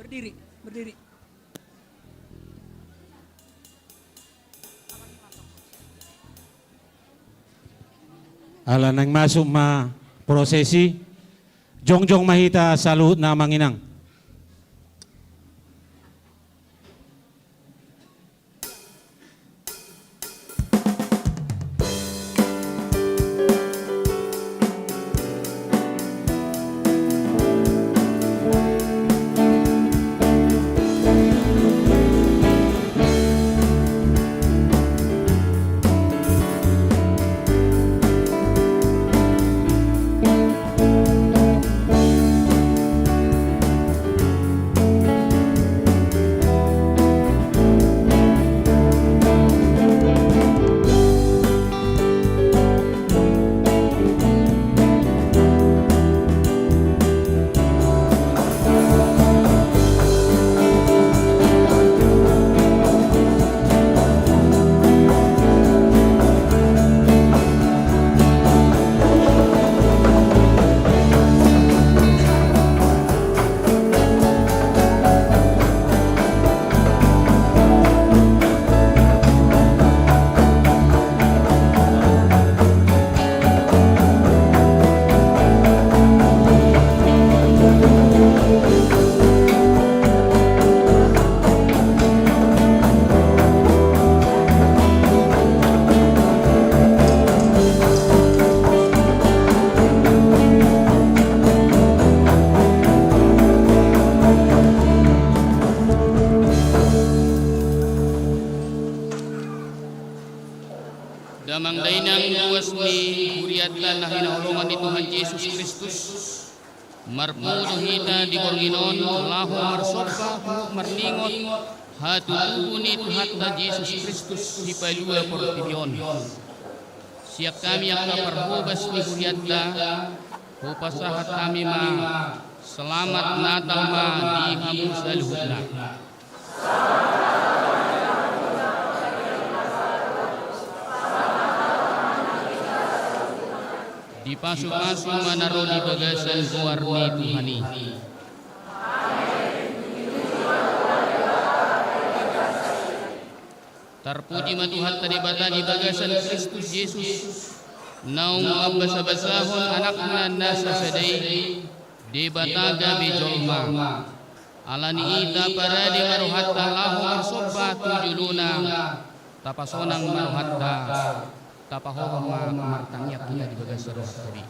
Berdiri, berdiri. Ala nang masuk ma prosesi, jongjong mahita saluhut na manginang. Damang dainang buwas ni Huriatlan na hinaulungan ni Tuhan Yesus Kristus. Marpudo hita di Borginon, laho marsopa, marningot, hatutubo ni Tuhan Yesus Kristus di Palua Portidion. Siap kami ang kaparhubas ni Huriatla, hupasahat kami ma, selamat Natal ma di hamu sa luhutna. Dipasok-pasok manaro di bagasan kuarni Tuhani. Tarpuji matuhat tadi bata di bagasan Kristus Yesus. Naung abbasa-basahon anakna nasa sadai di bataga bejolma. Alani ita para di maruhatta lahu marsoba tujuluna. Tapasonang maruhatta. Tapahoh martangyak kita di bagas roh tadi.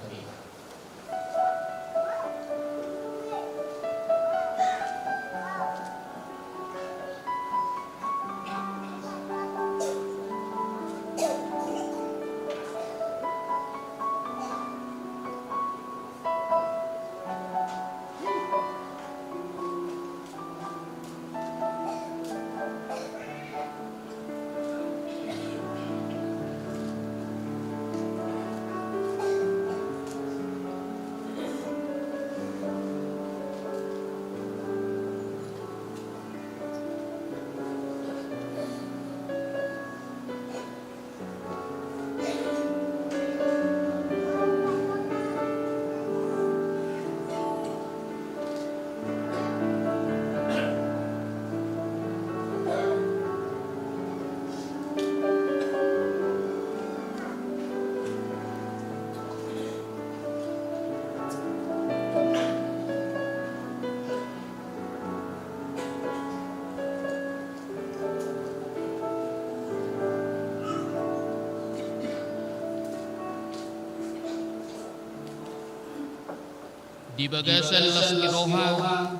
Di bagasan lasmi roha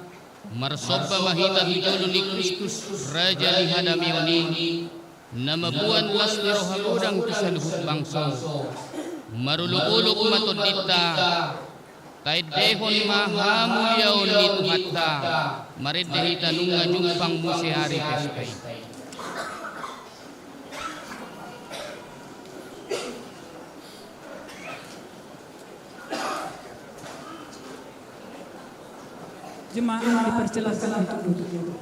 marsoba mahita hijolo ni Kristus Raja ni hadamioni namabuan lasmi roha kudang tusaluhut bangso maruluk-uluk matodita kahit dehon mahamuliaw ni Tuhatta maridehita nunga nyumpang musihari pespay. Jemaah dipersilakan untuk duduk.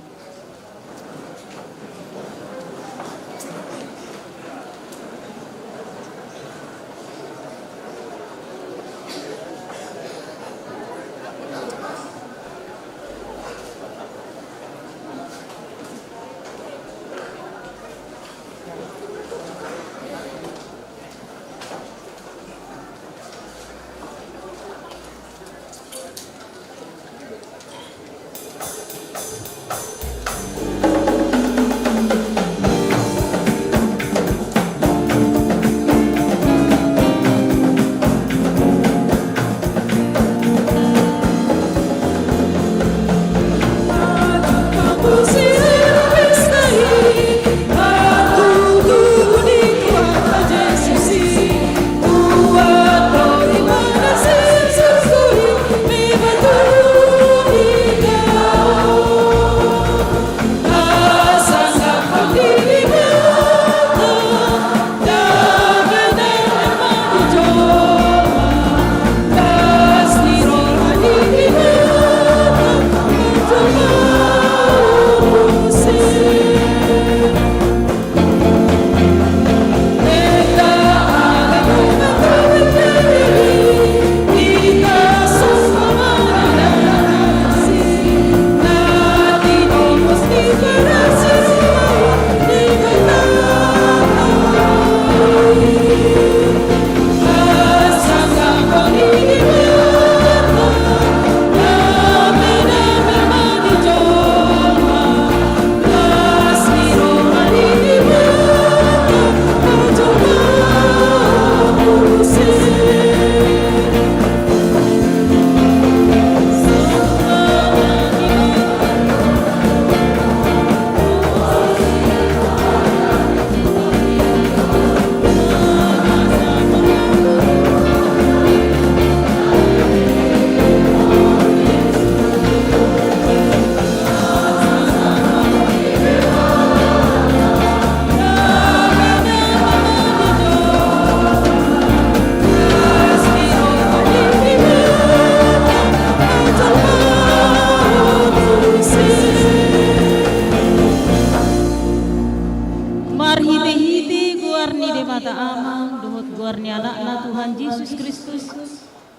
keluarnya anakna Tuhan Yesus Kristus,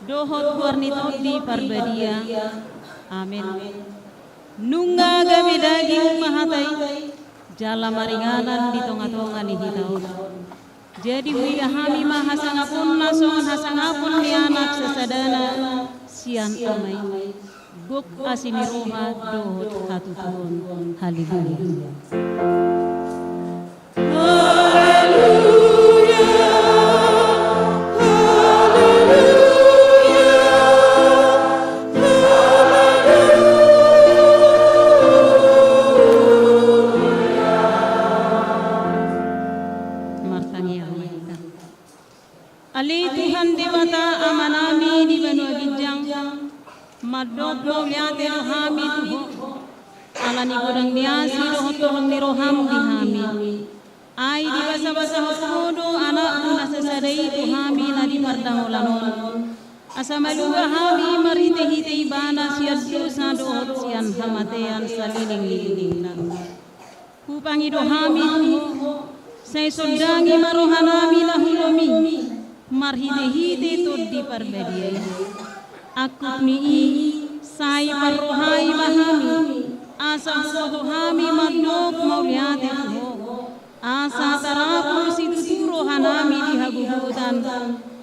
dohot keluarni di parbadia. Amin. Nungga gabe daging mahatai, jala maringanan di tonga-tonga ni hitaun. Jadi wida hami mahasangapun nason hasangapun ni anak sesadana sian amai. Guk asimiroha dohot hatutun. Haleluya. Ali Tuhan Dewata amanami di Banua Ginjang madok mauliate rohami tuho alani godang niasi rohot tolong ni roham dihami ai di basa-basa hosodo anak muna sesadai tuhami nadi mardangolanon asamaluga hami marhite-hite ibana siad dosa dohot sian hamatean saliling-liling kupangi dohami tuho say sodangi marohanami lahulomi marhide-hide to di parbadia akut mi sai parrohai mahami asa sohami madok mauliate ho asa tarapul situturo hanami di hagugutan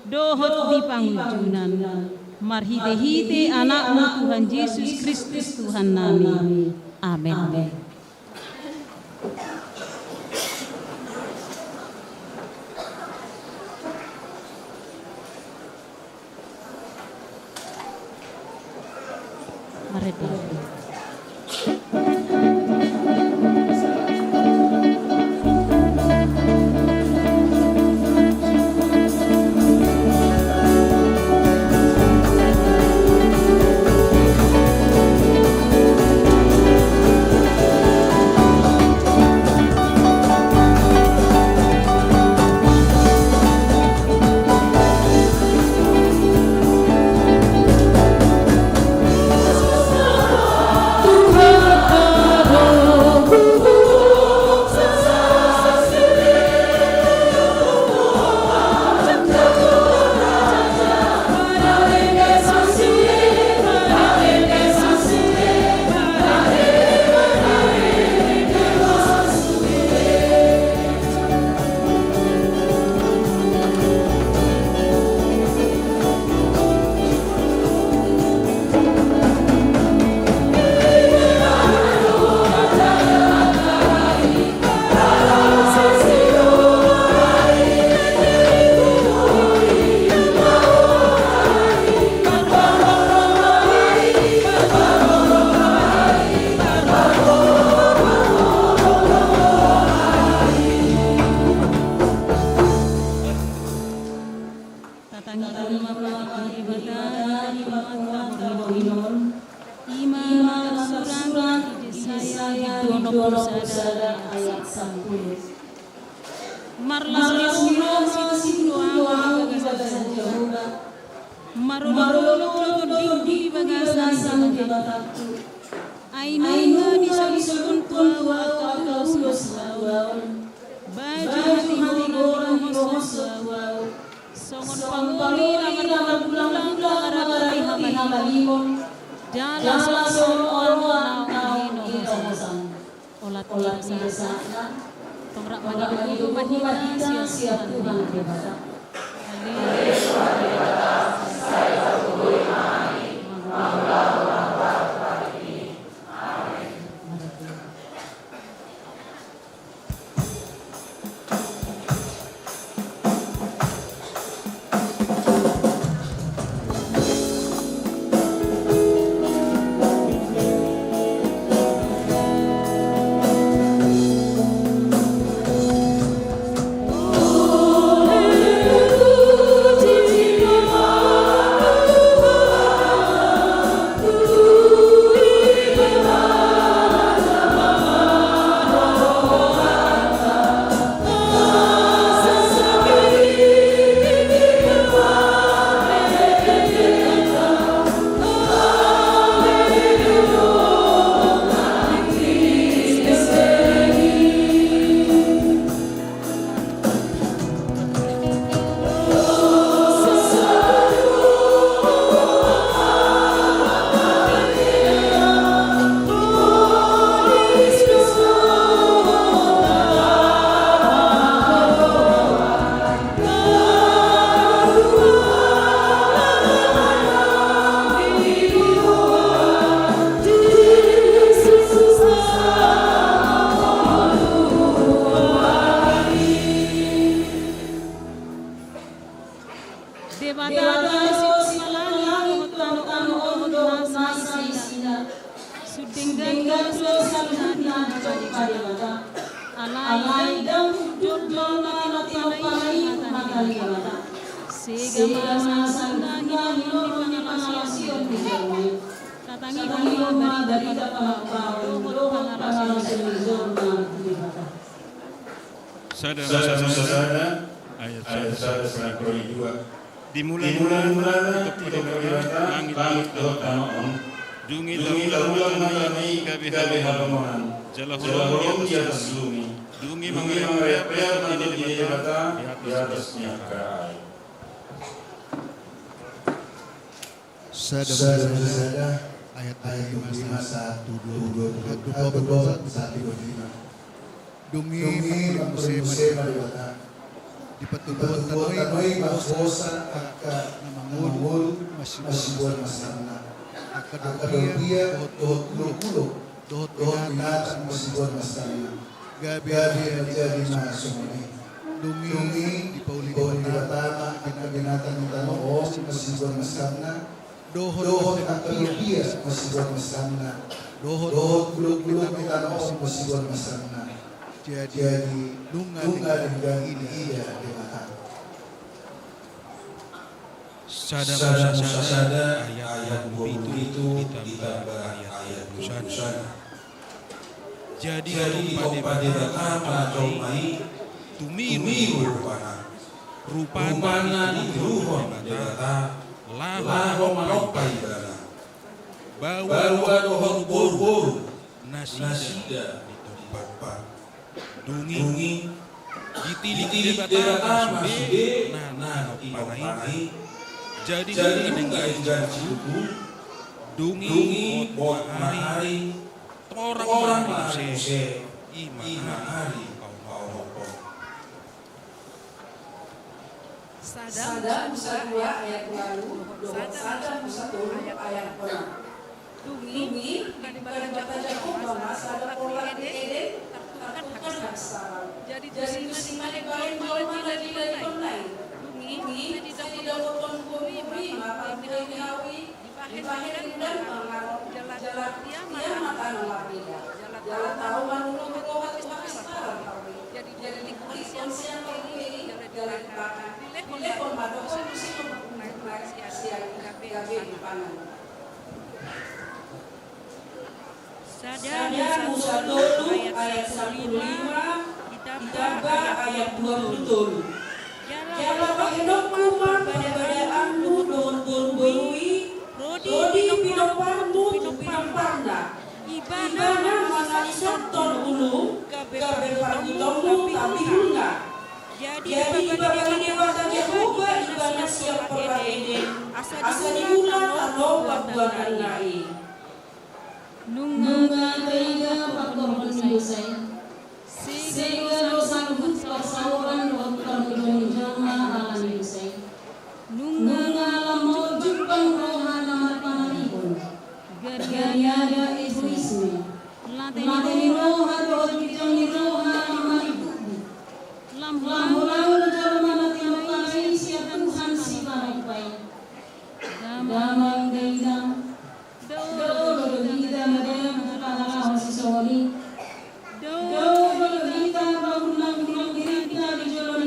dohot di pangujunan marhide-hide anakmu Tuhan Yesus Kristus Tuhan nami. Amin. Devata Simalani Hotano Nasa Isina Sudengga Sosalana Devata Alai Dam Jodlo Natinopalai Mataliwata Sega Masanda Hino Panalasion Dijawai Katangi Hino dari Kapal Panalasion Dijawai Sada ayat 122. Dimulai-mula untuk peribadatan langit dohon Dungi lahulang mengenai gabe halaman Jalahulung di atas bumi Dungi mengereap-reap di jabata di atasnya kai Sada ayat 25:1-25 Dungi musim di petunjuk tanoi bosan aka namangul masih buat masalah aka dia dohot binat masih buat masalah gabi jadi masuk dungi di pauli binatang binatang tanah masih buat masalah dohot aka dia masih buat masalah dohot binatang masih buat masalah jadi dunga dengan ini dia dematan. Sada ayat 20 itu ditambah ayat 21. Jadi pada datang mai tumiru rupana di ruhon data laho maupai dana bawa dohor boru nasida di tempat dungi ditilik debata masude nana panai jadi dengan suku dungi bot mahari orang manusia ima hari kau Sada Musa 2 ayat lalu Sada Musa 1 ayat perang Dungi daripada bata Jakob bahwa sada pola di Eden tertukan hak salam. Jadi singa di balik mana di lain. Dungi jadi dalam bumi maka dinawi dipahir dan mengarok jalan kiamat lapida. Jalan tahu manulu rohat sekarang. Jadi dikonsien ini jalan belakang. Pilih komadok mesti menggunakan siang gabe di panan. Sada Musa 1 ayat 15 ditambah ayat 20. Jala pahendok kumar perbedaan nuhun burui rodi pinopanmu pinompanda ibana manalisa ton ulu gabe parutomu tapi huna jadi bagi dewasa Jehovah ibana siap perkaiden asa dimula atau buat nai Nunga teiga pakor selesai. Sehingga dosa hutlah sawaran waktu menjama alam selesai. Nunga lamau jupang rohana marpanalipun. Gariada egoisme. Lateni roha doa kitani roha amalibubu. Lamhulang jalmana tiapai siap Tuhan si panapai. Damang deidam. Kita madam pahala sisoni. Kita bangunan diri kita di jalan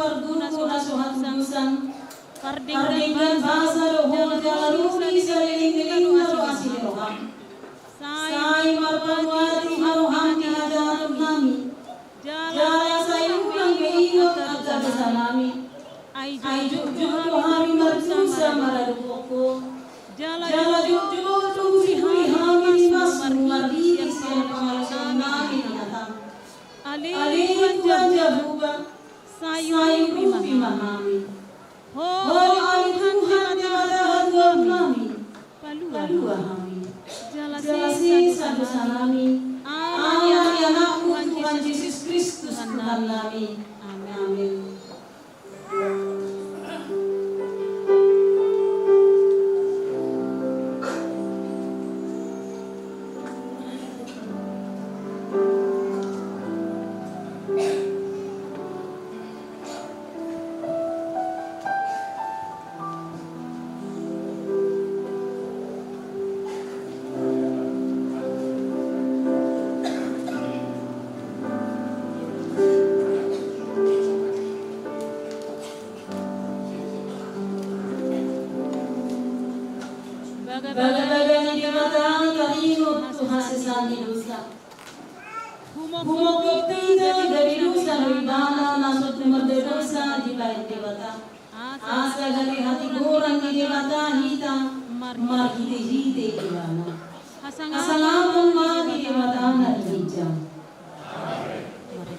marguna suhat sang kardingan bahasa rohong jalaruni saliling lalu asih roham sai marpanwati haroham dihajar nami jala sayulang keingot agar salami ai juju hari marjusa maradukoko jala juju tungsi hami mas mardi siapa nami natam ali wanja buba sayu mahami Tuhan di mata kami palua kami jalasi satu salami anakmu Tuhan Yesus Kristus Tuhan kami amin. Bagaikan di mata kami Tuhan sesali dosa. Humok kita dari dosa ribana nasut berdosa di bait dewata. Asa dari hati kurang di dewata hitam marhite hite ibana. Hasangamun mati dewata na hijau.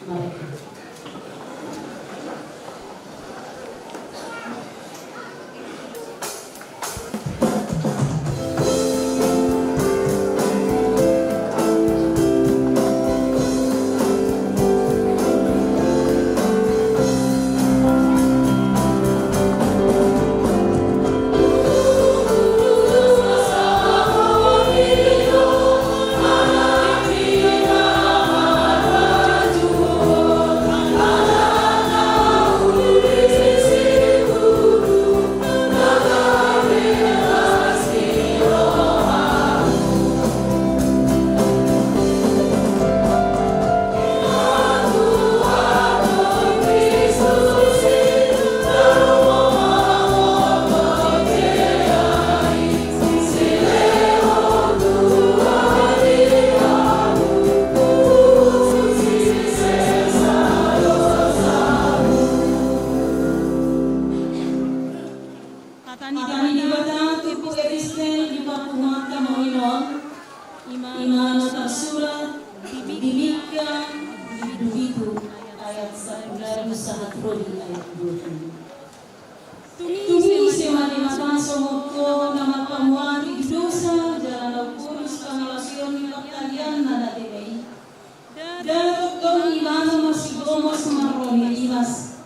Mari. Iman tersurat demikian begitu ayat 19 ayat 20. Tungi semani makan somoko nama pamuari dosa jalan kurus pangalasion pertanian nada tebei. Datuk iman masih gomo semaroni imas.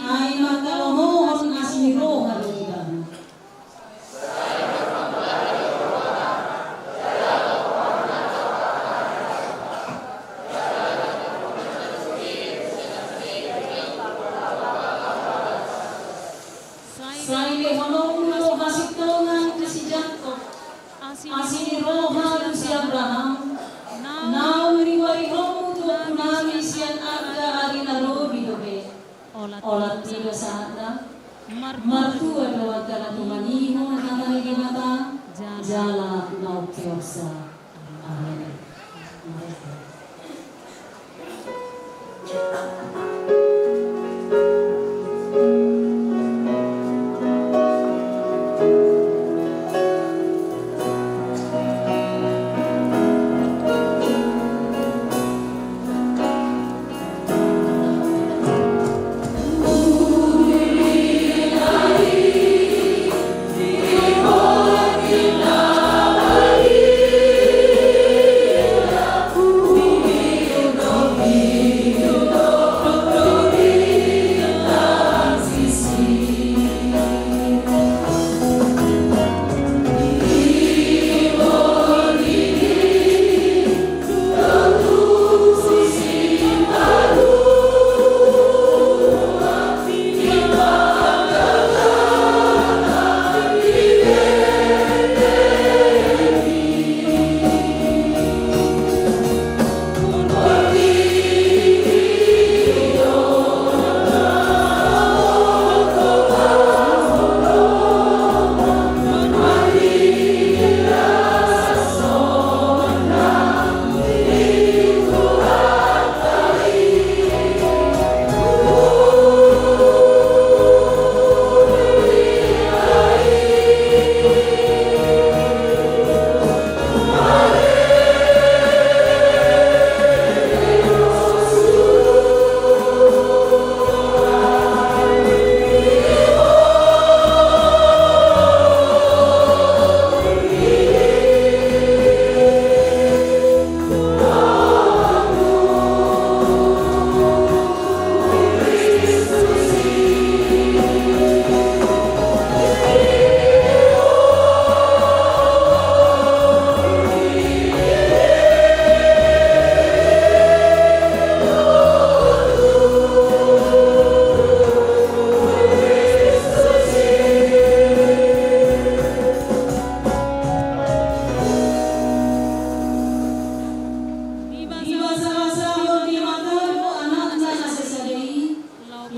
Ai makalomohon asmi roha iban. Saile honomulo hasitongan kesijanto asini roha si Abraham nauri wari homu tuan nami sian aga ari narobi dobe olat tiga saata martua doa kala tumaniho namani di mata jala naukiosa amin. Ooh.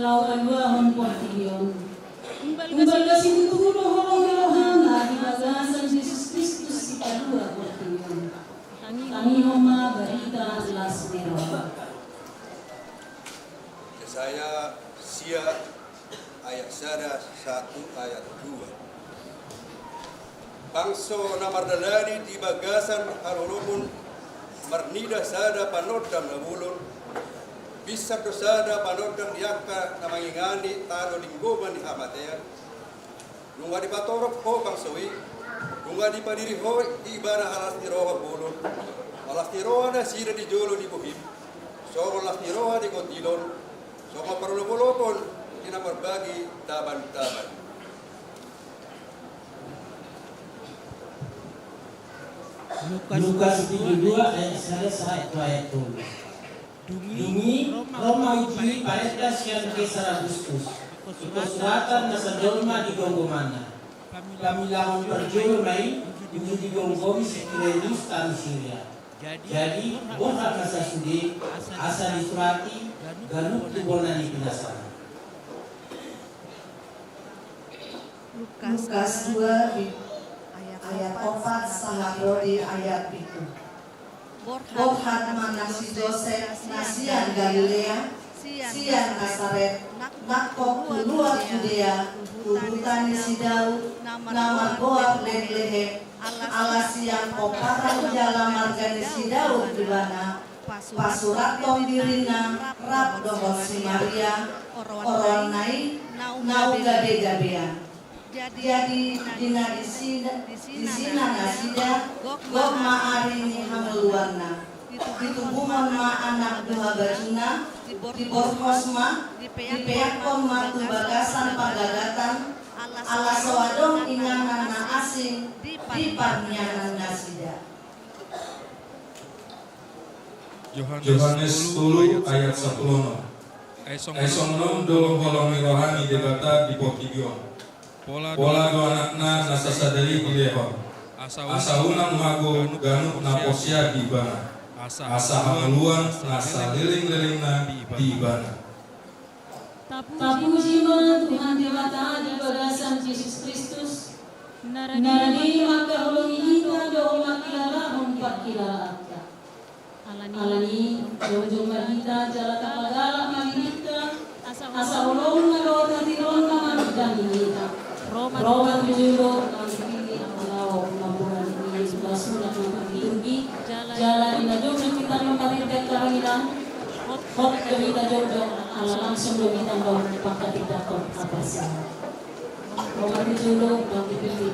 lawan wahon portion. Umbal kasih tulo holo-holohana di bagasan Yesus Kristus si kedua portion. Kami homa berita las merah. Yesaya sia ayat 1 ayat 2. Bangso na mardalani di bagasan harulumun marnida sada panodam na bulon bisa dosada panodam diaka na mangingani talo linggoman ni hamatean nunga di patorok ho bangsoi nunga di padiri ho ibara alas tiroha bulon alas tiroha na sida di jolo di buhim soro alas tiroha di kontilon soma parulopolopon ina berbagi taban-taban. Lukas 32 ayat 1 ayat 2. Dumi Roma uji paretas yang Kaisar Agustus. Ito suratan na sa dorma di Gongomana. Kamilangan perjuang may uji di Gonggomi sa Kirelis tani Syria. Jadi bohak na sa sudi asa di surati ganuk tubonan ni pinasana. Lukas 2 ayat 4 saharo di ayat 7. Borhat mana si Joseph nasian Galilea, sian Nazaret, nakok luar Judea, urutan si Daud, nama Boab Bethlehem, alas yang koparan jalan margani si Daud di mana, pasuratom dirina, rap dohol si Maria, orang naik, nau gabe-gabean. Jadi dina di sina nasida gok maari ni hameluarna ditubuhan ma anak duha bajuna di borkosma di peakon ma tu bagasan pagagatan ala sawadong inganan na asing di parnianan nasida. Yohanes 10 ayat 10. Esong nom dolong holong rohani debata di Potigion. Pola do anakna nasasadari di lehon. Asa unang mago ganuk na posya di bana. Asa hameluan nasa liling-lilingna di bana. Tapujiman Tuhan Dewata di bagasan Yesus Kristus. Narani maka hulungi hingga do makilala humpat kilala atta. Alani jom mahita jala kapagala mahita. Asa hulung nalota tiron na manudang hingita. Roma tujulo ang pili ang malaw mabuhan ni sebelah surat yang tinggi jalan inajong na kita ng maritet karangilan hot kita jodong ala langsung lumita daw pagkatita ko kapasa Roma tujulo ang pili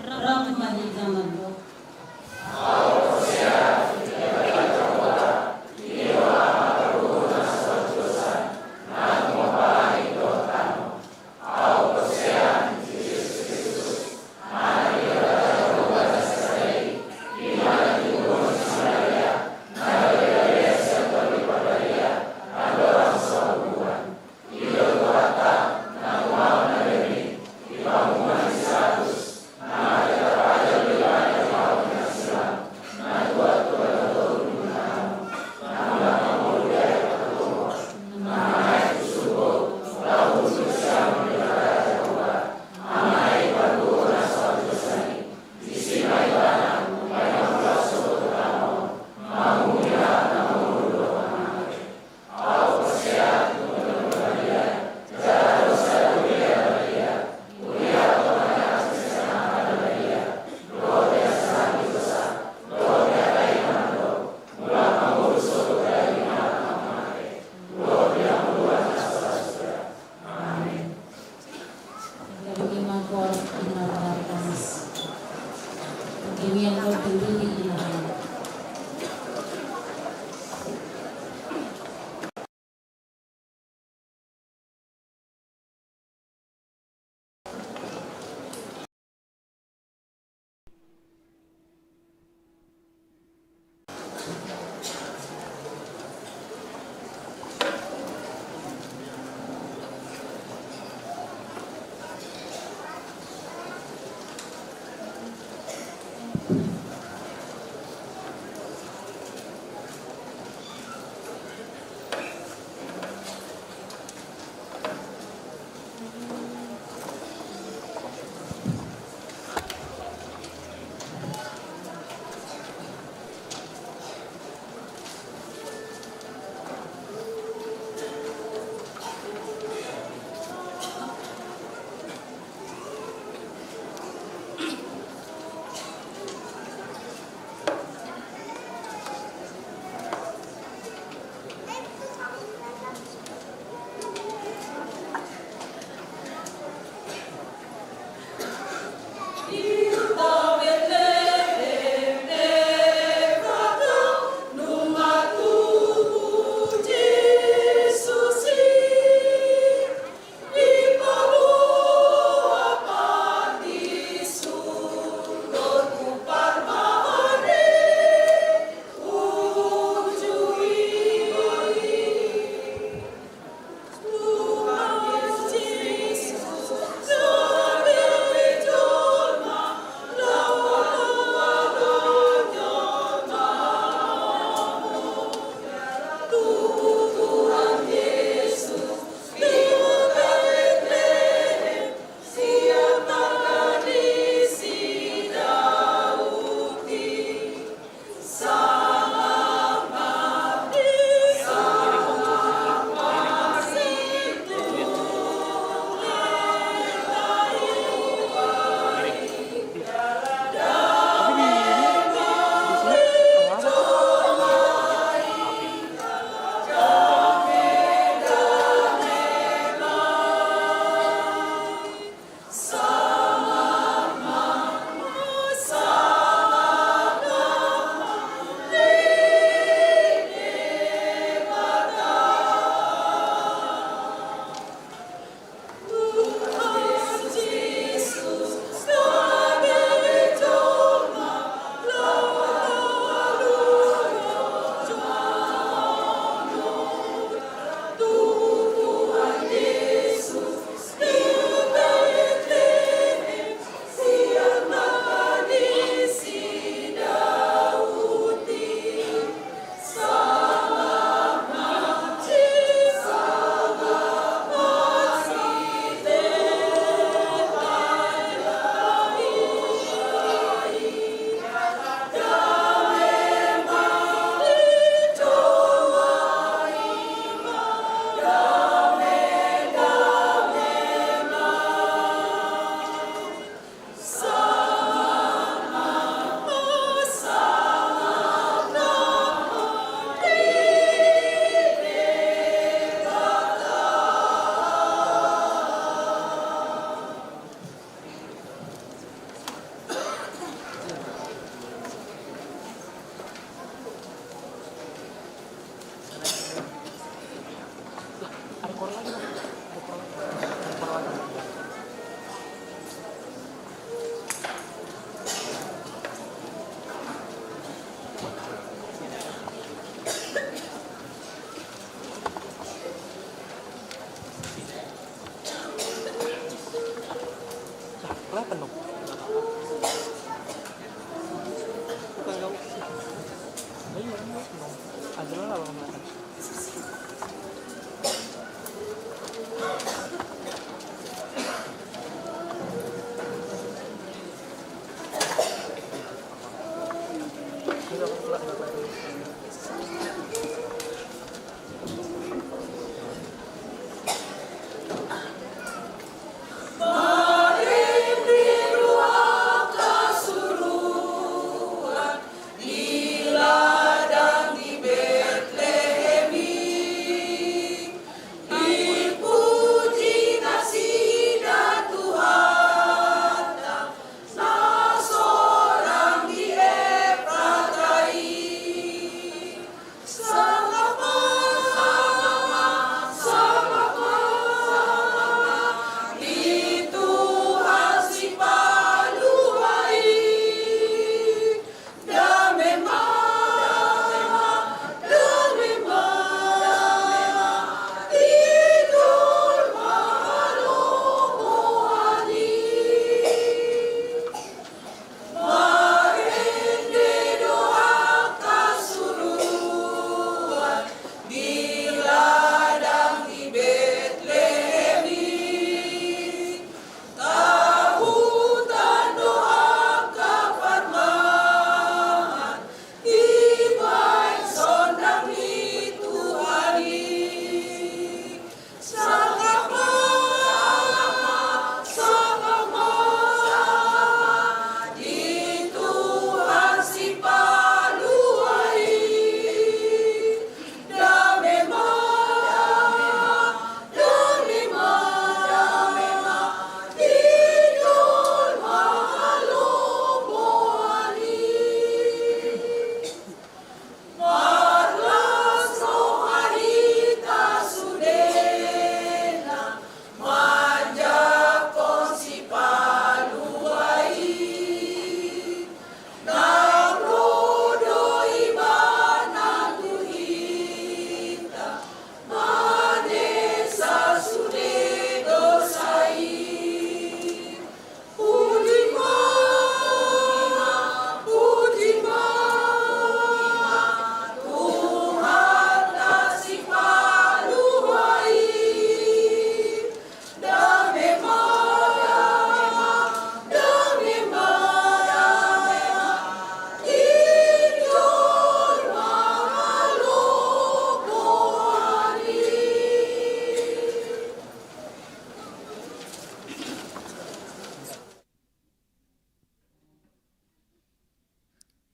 rahmat di zaman doa. Amin.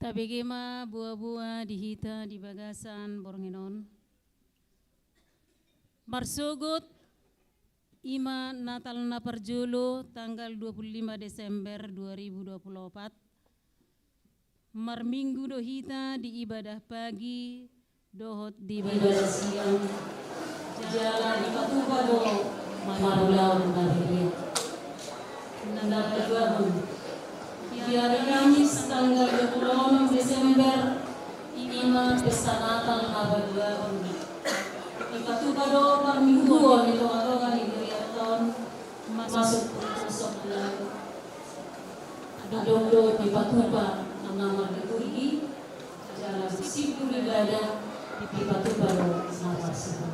Tabegema buah-buah dihita di bagasan Bornginon. Marsugut Ima Natal na Parjulo tanggal 25 Desember 2024. Marminggu dohita di ibadah pagi, dohot di ibadah siang. Jalan di Patupado, Marulau Nahirit. Nanda Keduahun. Di hari Kamis tanggal 26 Desember, Ima Pesta Natal Nabaduahun. Ikatupado parmingguan itu atongan di Geriaton masuk sosok lalu. Adodo di Patupa nama Dekuri jalan sibuk ibadah di Patupado Napasih.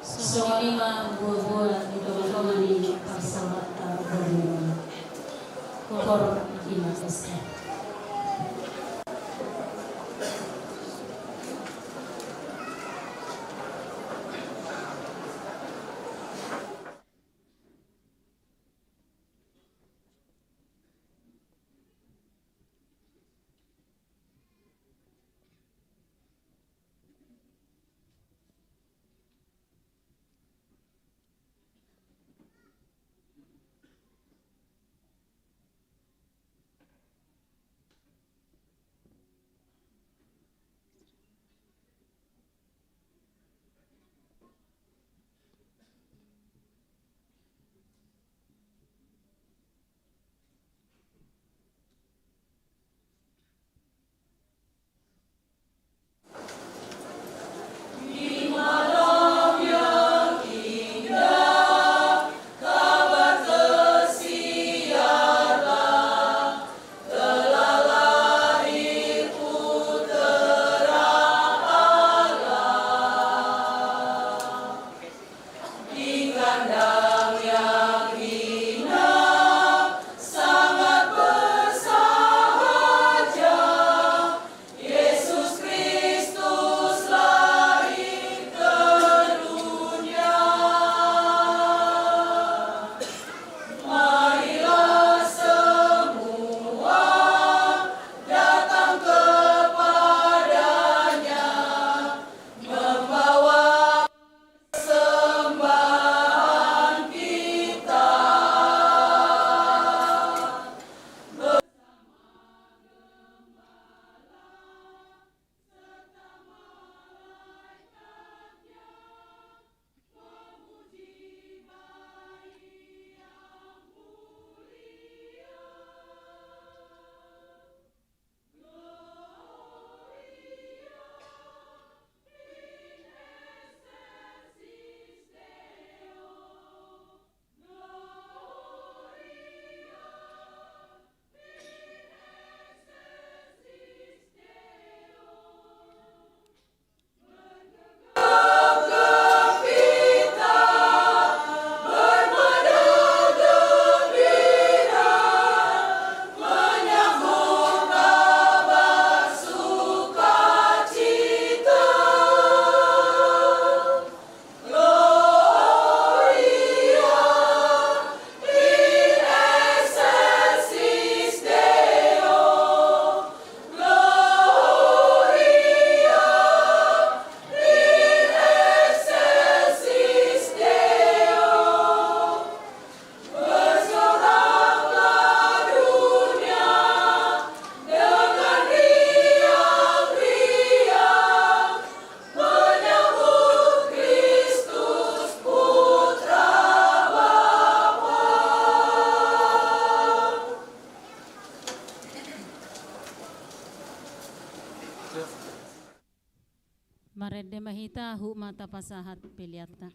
Soalnya buah-buah itu atongan di Pasabat Borneo. Kor Ima Pesta. Marede mahita hu mata pasahat piliata.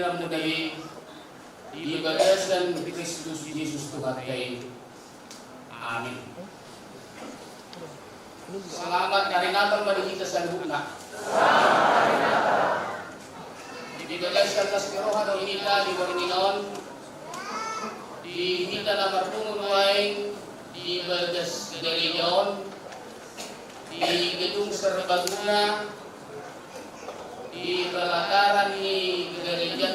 Siram Mudali di bagasan Kristus Yesus Tuhan kami. Amin. Selamat hari Natal bagi kita sambutna. Di bagasan tas kerohan kita di Borninon di kita nomor pungguain di bagas Galileon di gedung serbaguna di pelataran di gereja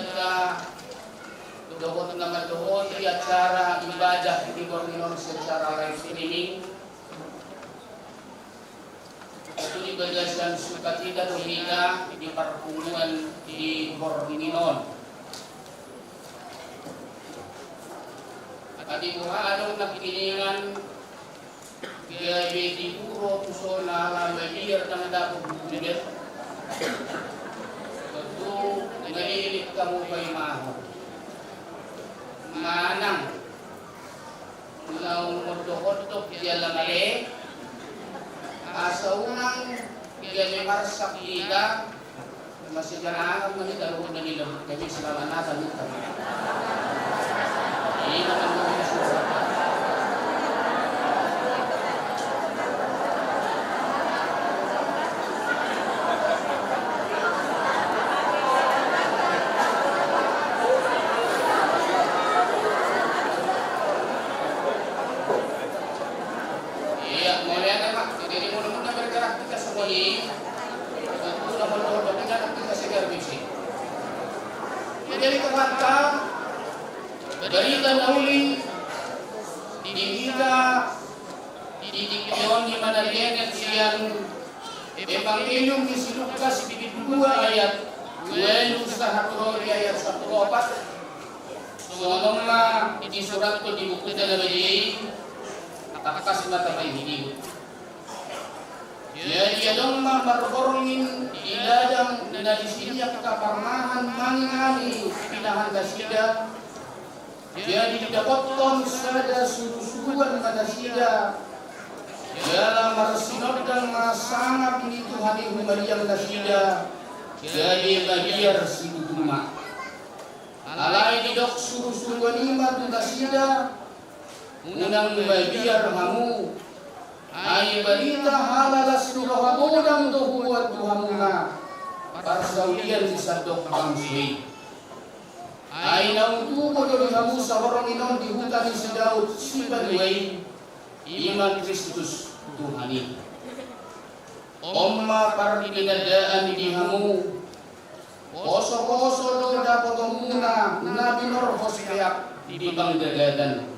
dohot nama dohot di acara ibadah di Borneo secara live streaming itu di bagasan sukacita Dominika di perhubungan di Borneo. Tadi buha ada nakikiningan kaya di puro pusona lalabir na dapat bubibet tentu nalilit kamu kay maho manang naumurdo-hordok dia lamali asa unang dia may marsak kita masih jangan menitaruh dan dilebut kami selama natal kita ini naman kami susah. Jadi kata berita nauli di Gideon di mana dia siang Evangelium di Lukas di 2 ayat 2 sahakro ayat 1 Sonoma di surat ko di buku dalam ini atakas mata bayi hidup. Dia dong berkorongin di ladang dan di sini keparnahan mangani pinahan kasida. Jadi didapatkan sada suruhan kasida. Dalam marsinod dan masangap ini Tuhan yang memberikan kasida. Jadi bagiar siduma. Alai didok suruh-suruhan iman kasida. Unang bagiar hamu. Ay balita halalas nukahabodang dohuat tuhamuna para saudian di sadok bangsi. Ay nautubo do hamu sa warang inon di hutan ni si Daud si Baduay iman Kristus Tuhani. Omma para pinadaan di hamu koso-koso do dapat muna na binorhos kayak di bangdagadan.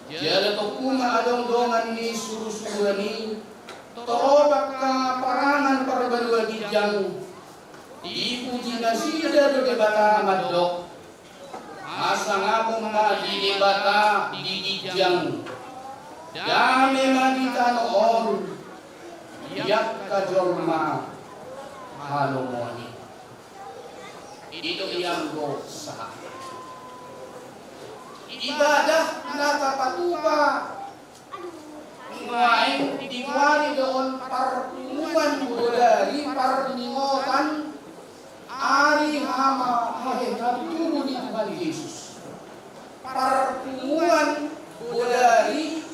Jala tokuma adong dongan ni suruh-suruh ni torobak ka parangan para badua dijang dipuji nasida do debata madok asa ngapong ma di debata dijang dame madita noon yak ka jorma halomoni ito iyang go sa ibadah nakapatupa ngayon diwari doon parpungan dari parningotan ari hama mahekatubo ni Tuhan Yesus parpungan dari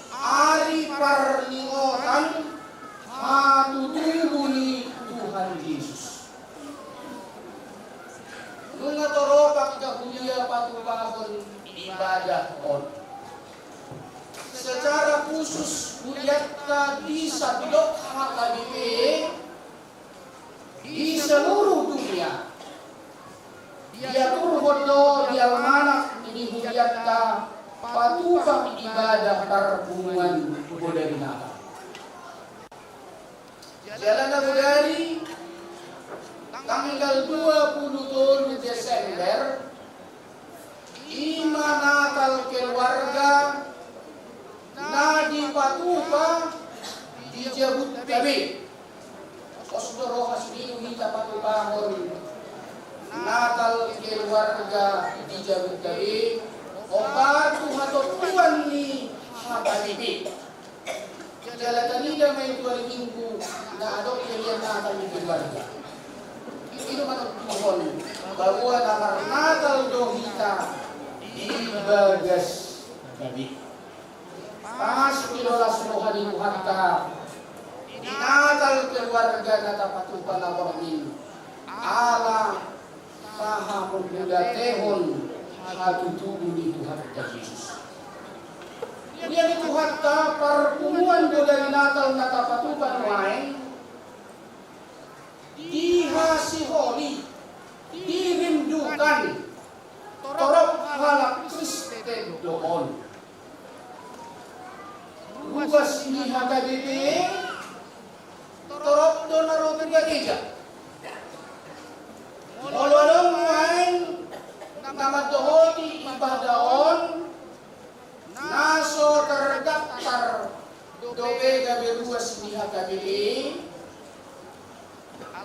ari parningotan hatutubo ni Tuhan Yesus mga toropak kahulia patupakon ibadah on. Secara khusus kuliah di sadok HKBP di seluruh dunia. Dia turhodo di almanak ini kuliah patupak ibadah perhubungan budaya Natal. Jalan dari tanggal 27 Desember Ima Natal keluarga na di Patupa di Jabut Gabi. Osdoro hasbiru hita Patupahon Natal keluarga di Jabut Gabi. Obatu hatotuan ni Hababibi. Jalan kanida may 2 minggu na adok kalian Natal di keluarga. Itu matutupon bahwa namar Natal dohita di bagas kami. Pas pilolas rohani Tuhanka di Natal keluarga nata patupan awamin ala taha muda tehon hatu tubuh di Tuhan Yesus. Dia di Tuhan ta perpumuan dari Natal nata patupan lain dihasiholi dirindukan torok halak Kristen doon. Luas ini HKBP torok donaro gereja. Mololong main nama dohoti ibadaon naso terdaftar dobe gabe luas ini HKBP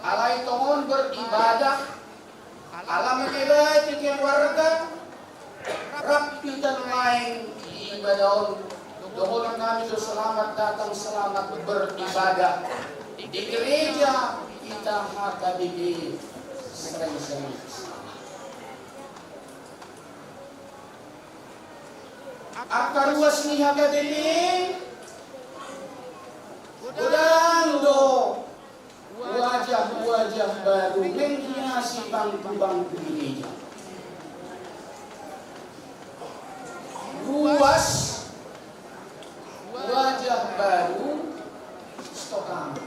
alai tongon beribadah alam ibadah di keluarga rapi dan main ibadaon doholan kami selamat datang selamat beribadah di gereja kita HKBP sering-sering. Akar luas ni HKBP udando wajah-wajah baru menghiasi bangku-bangku gereja. Luas wajah baru stokam.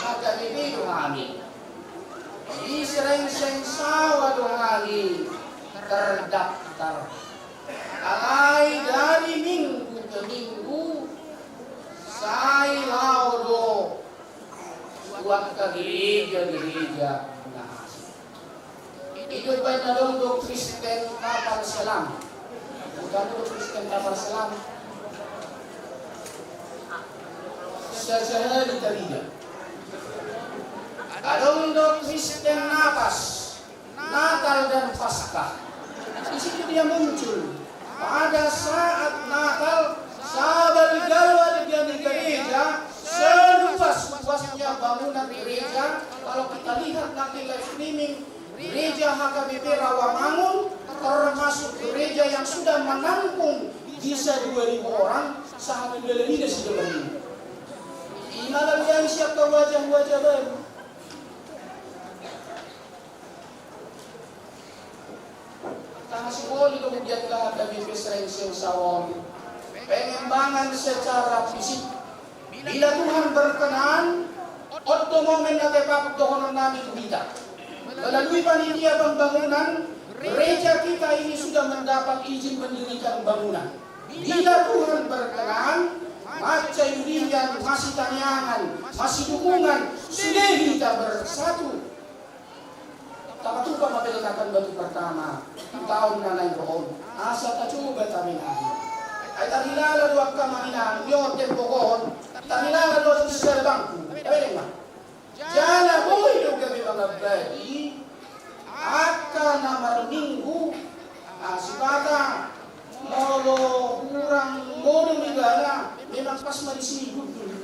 HKBP dohani di sering-sering sawah dohani terdaftar alai dari minggu ke minggu saya laudo buat ke gereja itu banyak untuk Kristen kapal selam, bukan untuk Kristen kapal selam. Sehari tidak. Ada untuk Kristen napas, Natal dan Paskah. Di situ dia muncul. Pada saat Natal, sahabat galwa di gereja, seluas-luasnya bangunan gereja. Kalau kita lihat nanti live streaming, gereja HKBP Rawamangun termasuk gereja yang sudah menampung bisa 2.000 orang saat ini sudah berdiri. Inalah yang siapa wajah-wajah baru. Tanah simbol kemudian ke HKBP sering-sering sawon pengembangan secara fisik. Bila Tuhan berkenan, otto momen natepak dohonan nami kita. Melalui panitia pembangunan, gereja kita ini sudah mendapat izin mendirikan bangunan. Bila Tuhan berkenan, maca yudian, masih tanyangan, masih dukungan, sudah kita bersatu. Tak tupa mapelekatan batu pertama, tahun nanay rohon, asa ta coba taminahin. Ay tanilala doak kamahinan, yon tempo kohon, tanilala doak sa bangku. Pwede ba? Jala boy do gabi mga badi, aka na marminggu, asibata, molo, kurang, modo migala, memang pas marisigod dun.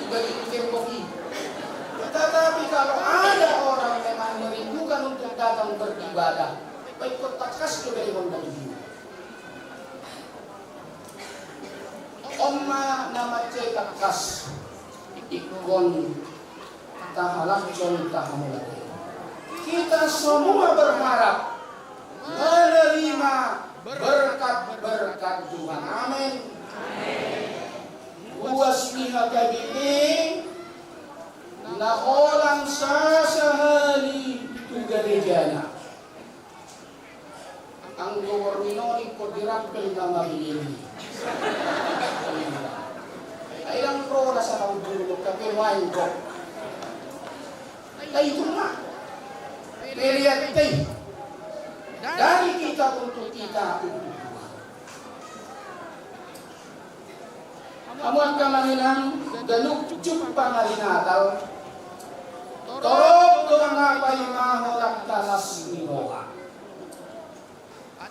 Ibalik tempo ki. Tetapi kalau ada orang memang merindukan untuk datang beribadah, baik kotakas ke dari Honda ini. Oma nama cetak kas ikon tahalah contoh mulai. Kita semua berharap menerima berkat-berkat Tuhan. Amin. Luas HKBP na orang sasahali itu gerejana. Ang goberninoni ko dirampel na mabili. Ay lang pro na sa pagdulog kami wine ko. Ay ito nga. Periat tayo. Dari kita untuk kita untuk Tuhan. Amuan kamaninang ganuk-cup pangalinatal. Torok doang ngapay mahulak talas ni Noah.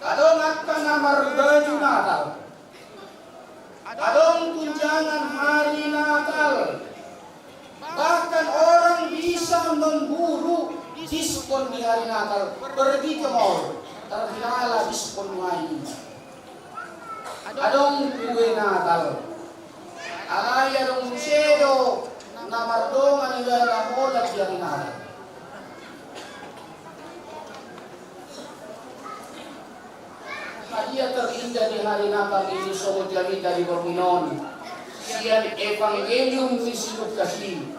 Adong at kanamar baju Natal. Adong tunjangan hari Natal. diskon di hari Natal, pergi ke mall, terkenal diskon wine. Adong kue Natal, alay adong museo na mardongan nila na holat di hari Natal. Hadiah terindah di hari Natal ini sobat kami dari Borminon. Sian Evangelium Kristus kasih,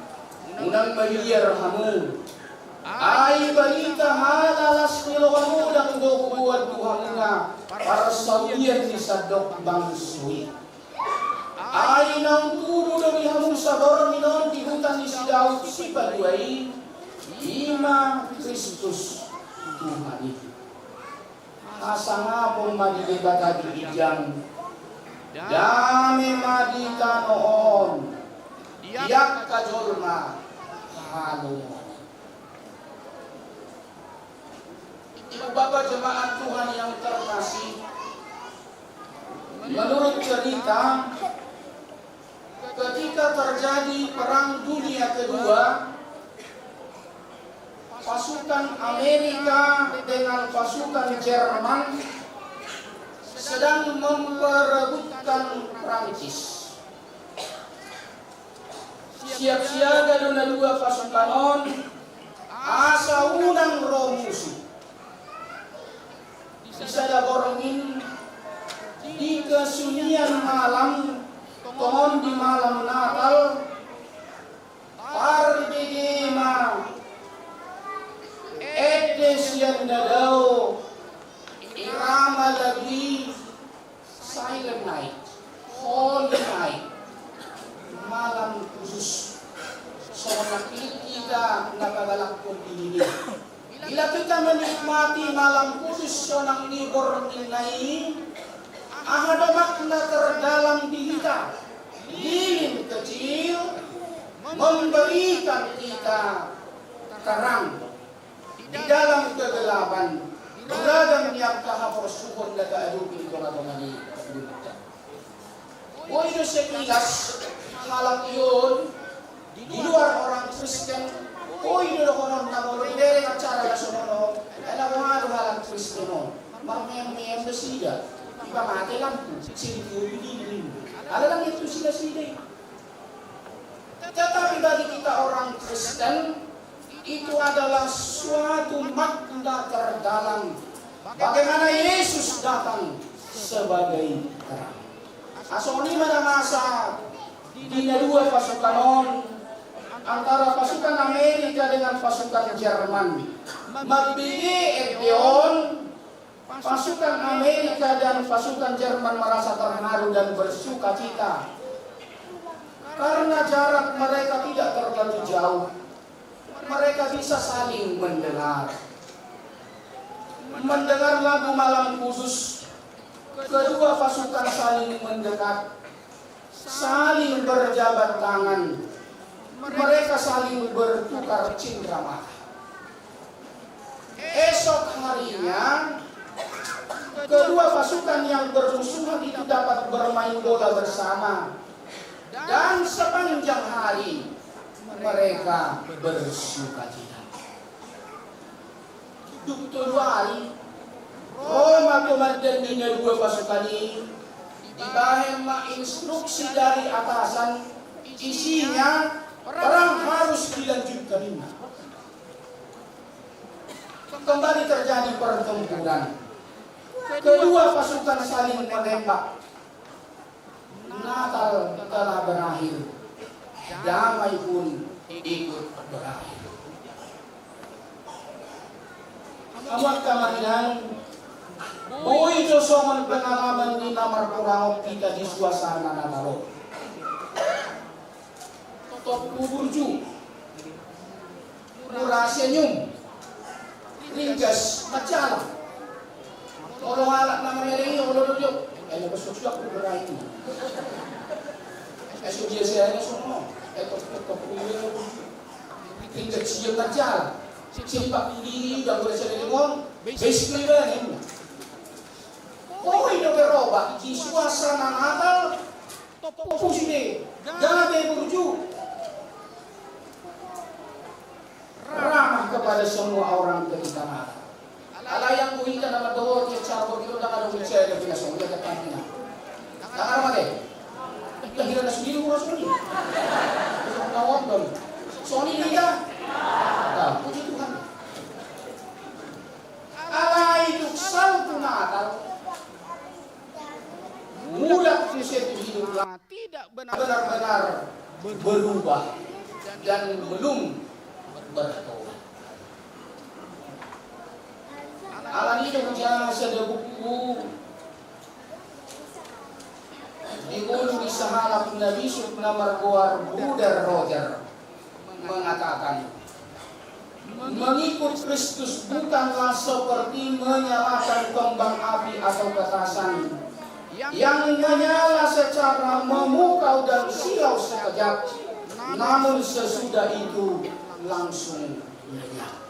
unang Maria rahamu. Ay balita halalas nilawamu dan dokubuat Tuhan nga para sabihan ni sadok bangsui. Ay nang tudo dari hamu sa Borminon di hutan ni si Daud si Paduay, Ima Kristus Tuhan itu. Asa nga pong madilibat di ijang, dami madita noon, diyak kajolma, halo. Ibu bapak jemaat Tuhan yang terkasih, menurut cerita, ketika terjadi Perang Dunia Kedua, pasukan Amerika dengan pasukan Jerman sedang memperebutkan Prancis. Siap siaga dona dua pasukan on, asa unang roh musuh. Bisa borongin di kesunyian malam, tohon di malam Natal, pardegema Edesian dadao, irama lagi, silent night, holy night, malam khusus. Soalnya kita nakagalakon ini. Bila kita menikmati malam khusus sonang libur ini, ada makna terdalam di kita. Lilin kecil memberikan kita terang di dalam kegelapan, beragam yang kahapor syukur na kaadupin ko na tumani. O ito sekilas, malam yun, di luar orang Kristen, o ito konon na mo, hindi rin acara na sumunod, alam mo nga halang Kristen mo, mamayang na sila, ipamati lang po, sila pinilin. Alam lang ito sila. Tetapi bagi kita orang Kristen, itu adalah suatu makna terdalam bagaimana Yesus datang sebagai terang. Asoni mana masa di dua pasukan on antara pasukan Amerika dengan pasukan Jerman. Mabili edeon pasukan Amerika dan pasukan Jerman merasa terharu dan bersuka cita karena jarak mereka tidak terlalu jauh. Mereka bisa saling mendengar lagu malam khusus. Kedua pasukan saling mendekat, saling berjabat tangan. Mereka saling bertukar cindera mata. Esok harinya, kedua pasukan yang bermusuhan itu dapat bermain bola bersama. Dan sepanjang hari, mereka bersuka cita. Duktul hari, Roma komandan dengan dua pasukan ini dibahas instruksi dari atasan, isinya perang harus dilanjutkan ini. Kembali terjadi pertempuran. Kedua pasukan saling menembak. Natal telah berakhir. Damai pun ikut berakhir. Amat kemarinan, buih sosoman pengalaman di namar kurang kita di suasana Natal. Top kuburju, murah senyum, ringkas macala. Orang alat nama mereka orang duduk, besok aku berakhir. Esok dia saya ni semua. Tinggal siap macam, simpak diri dan berjalan dengan basically ni. Oh ini berubah. Di suasana Natal, fokus ni, jangan berbujuk. Ramah kepada kepada semua orang ketika mati. Allah yang buhikan nama doa dia cara begitu tak ada percaya dia punya semua dia pantina. Tak ada deh. Lahiran sendiri urus sendiri. Kawan dong. Sony dia. Nah, puji Tuhan. Allah itu satu Natal. Mudah setiap hidup tidak benar-benar berubah dan belum bertobat. Allah itu jangan sedih buku dikulu di sahalap Nabi Subnamar Goar Buddha Roger mengatakan mengikut Kristus bukanlah seperti menyalakan kembang api atau petasan yang menyala secara memukau dan silau sekejap, namun sesudah itu langsung lenyap.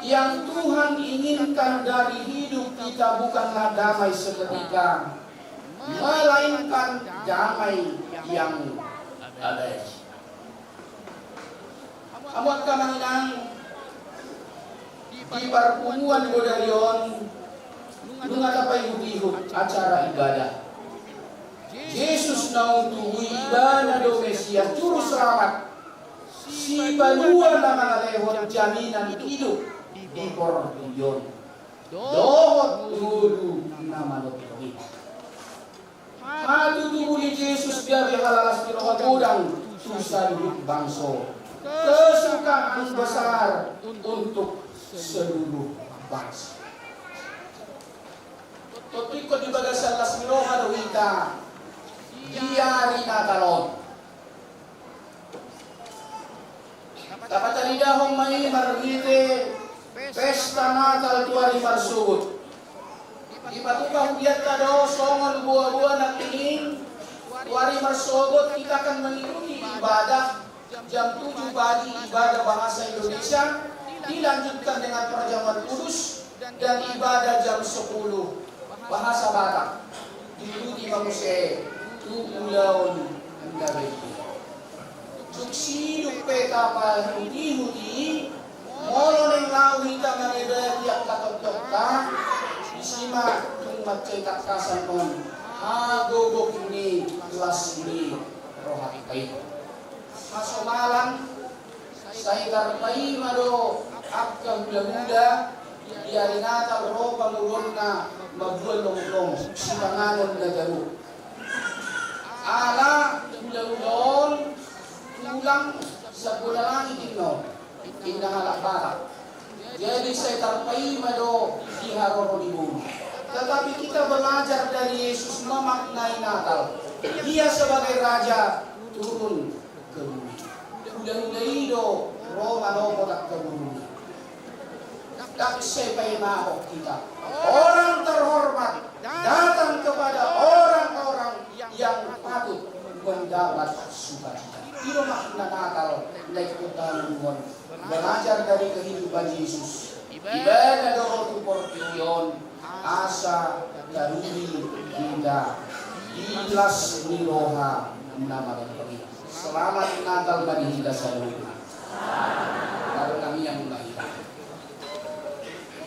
Yang Tuhan inginkan dari hidup kita bukanlah damai seketika, melainkan damai yang abadi. Amat kamanang di pertemuan Godarion mengatapai hut acara ibadah. Yesus nauntu ibadah domestia juru selamat si balua nama lewat jaminan hidup di Portion. Dohot dulu nama lotori. Hadu tubuh Yesus dari halalas di roh gudang susah hidup bangso. Kesukaan besar untuk seluruh bangsa. Totiko di bagasan las miroha dowita diari natalon. Dapat alidahong may margite pesta Natal tuari marsubut. Ipatuka hudiat kado songon buah-buah na tingin tuari marsubut kita akan mengikuti ibadah jam 7 pagi ibadah bahasa Indonesia dilanjutkan dengan perjamuan kudus dan ibadah jam 10 bahasa Batak. Diikuti manusia tu ulaun enggak Suksi dupe kapal hudi molo neng lau hita manebe tiap katok-tok sima tung macetak kasan kon agogok ini kelas ini rohat baik masomalan saya tarpai mado akka hula-hula diari Natal roh pamulonna mabual long-long sipanganon na garu ala hula-hulon ulang sa bulan ino inahalak batak. Jadi saya tarpai mado di haroro di bumi. Tetapi kita belajar dari Yesus memaknai Natal. Dia sebagai Raja turun ke bumi. Udah-udah Roma no tak ke bumi. Tak sepai mahok kita. Orang terhormat datang kepada orang-orang yang patut mendapat sukacita. Itu makna Natal naik utangan belajar dari kehidupan Yesus. Ibadah doa tu Portion asa daruri kita ilas niroha nama Tuhan. Selamat Natal bagi kita semua. Baru kami yang melahirkan.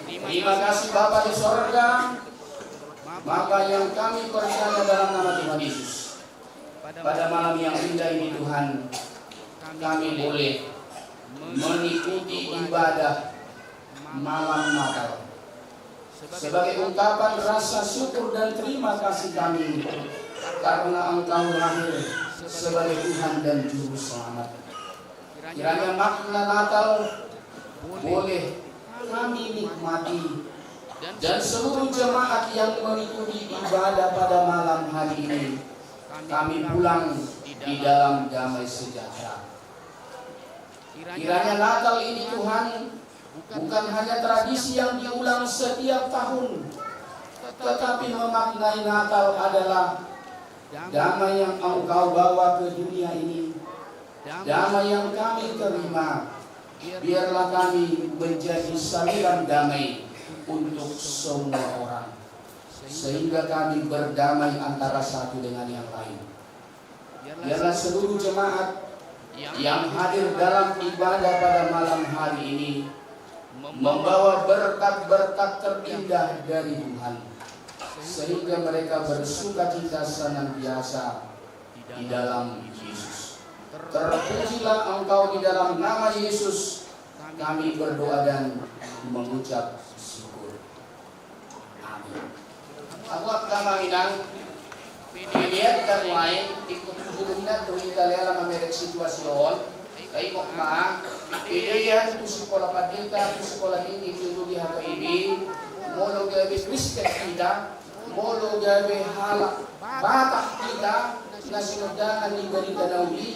Terima kasih Bapa di sorga. Maka yang kami percaya dalam nama Tuhan Yesus. Pada malam yang indah ini Tuhan, kami boleh mengikuti ibadah malam Natal sebagai ungkapan rasa syukur dan terima kasih kami karena Engkau lahir sebagai Tuhan dan Juru Selamat. Kiranya makna Natal boleh kami nikmati dan seluruh jemaat yang mengikuti ibadah pada malam hari ini kami pulang di dalam damai sejahtera. Kiranya Natal ini Tuhan bukan hanya tradisi yang diulang setiap tahun, tetapi memaknai Natal adalah damai yang Engkau bawa ke dunia ini, damai yang kami terima. Biarlah kami menjadi saluran damai untuk semua orang, sehingga kami berdamai antara satu dengan yang lain. Biarlah seluruh jemaat yang hadir dalam ibadah pada malam hari ini membawa berkat-berkat terindah dari Tuhan, sehingga mereka bersukacita senantiasa di dalam Yesus. Terpujilah Engkau di dalam nama Yesus, kami berdoa dan mengucap syukur. Amin. Aku akan inang pilihan dan lain ikut hubungan dengan Italia merek situasyon kay Mokma pilihan ku sekolah padita ku sekolah ini itu di HKIB molo gawe Kristen kita molo gawe halak batak kita na sinundanan ni Barita Nauli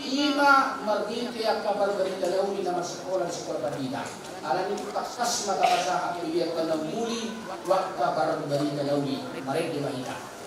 ima marginti ang kabar Barita Nauli na sekolah padita alam itu takas mata masa HKIB at ng muli wak kabar Barita Nauli marek di Mahita.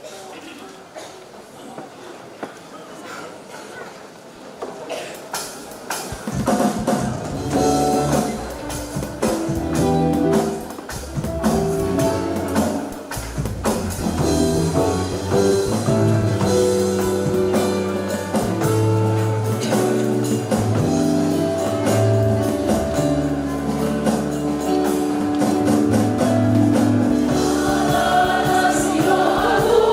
Siro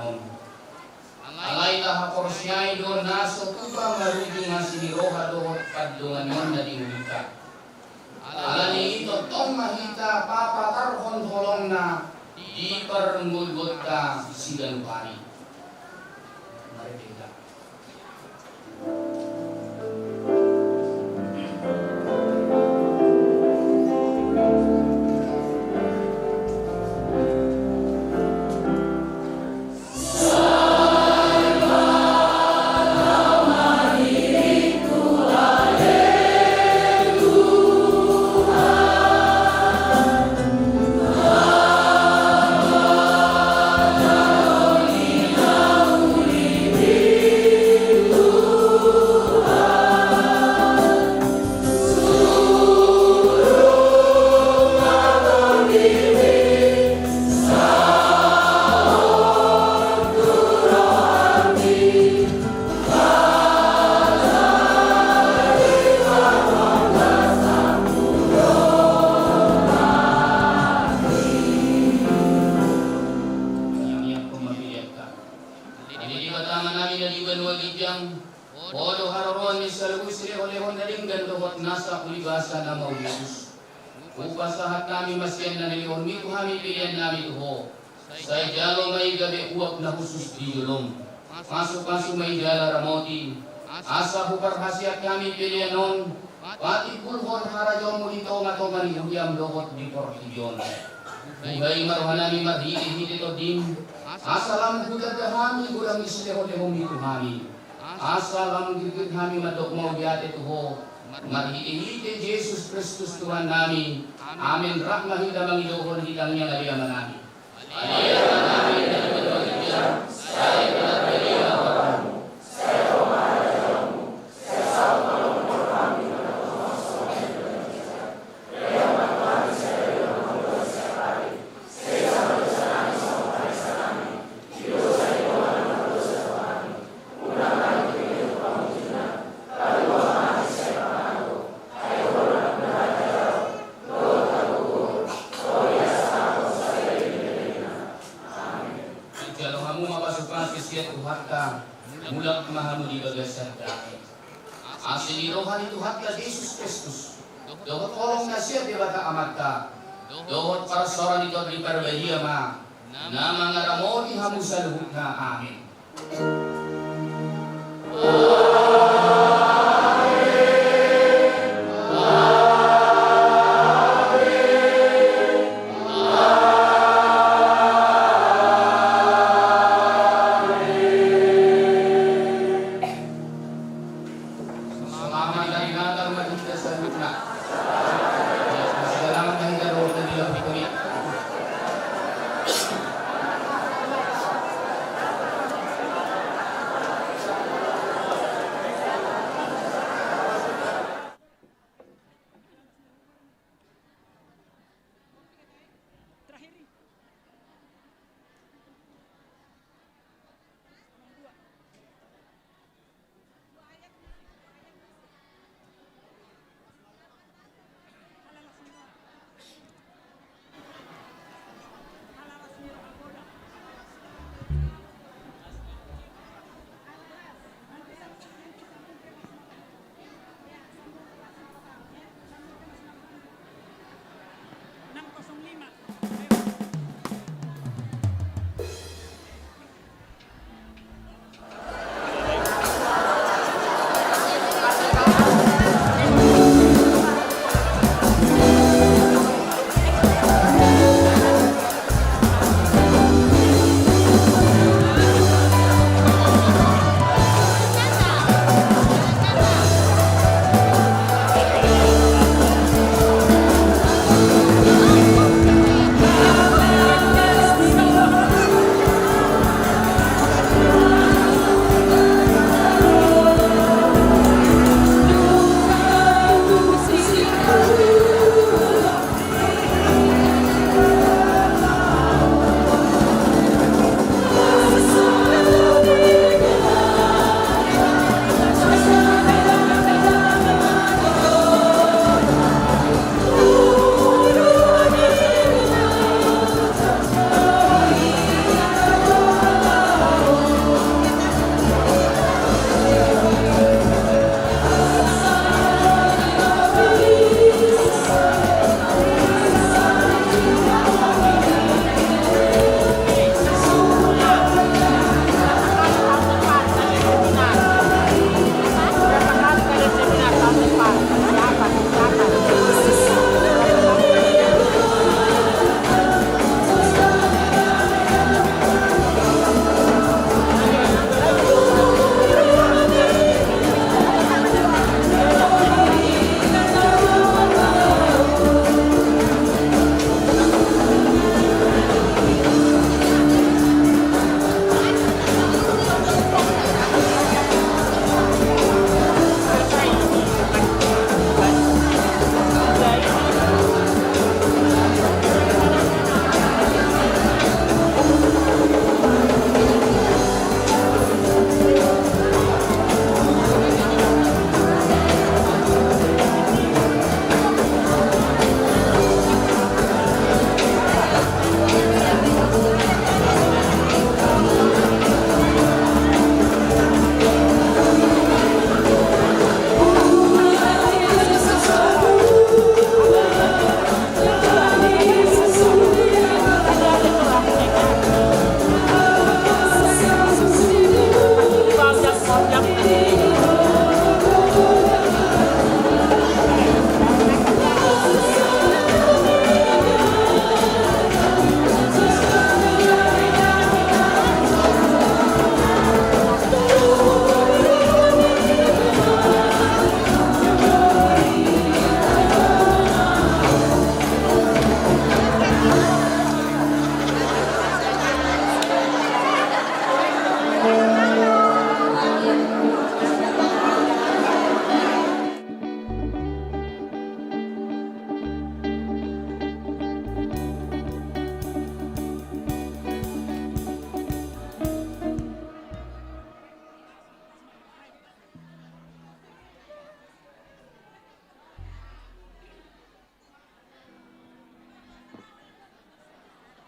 pilihanon. Alay kahaporsnyay doon naso tuba maruging nga siniroha doon padungan yon na diulita. Alani ito tong mahita papatarhon holong na di perngulgot ka sigan pari. Maritika. Masuk-masuk may jala ramoti. Asa hukar hasiat kami pilihanon. Pati pulhon harajon mo ito matoman huyam lokot di portiyon. Bugay maruhanami marhili-hili to din. Asa lam gudad kami gudang isleho-leho mito kami. Asa lam gudad kami madokmaw biyate tuho. Marhili-hili Jesus Kristus Tuhan nami. Amin rahmahida mangidohon hidang niya naliyaman nami. Aliyaman nami dari berbahagia. Saya benar belia orang, saya Roma rajamu, saya salma lomor kami pada kosong Indonesia. Rema kami saya lomor sekali, saya sama dosa sama kami, dosa Tuhan dosa kami, undangan hidup kami jinak, lalu kami saya pangatu, ayo orang belajar, doa kabur, doa sama saya ini. Amin. Kalau kamu mapasukan kesiat Tuhan ka, mula kemahamu di bagasan daki. Asli rohani Tuhan ka Yesus Kristus. Dohot kolong na siya di bata amat ka. Dohot para soran ito di parbahiya ma. Na mga ramoni hamu sa luhut na. Amin.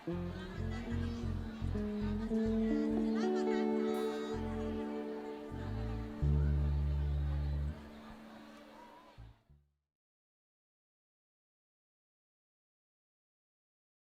Thank you.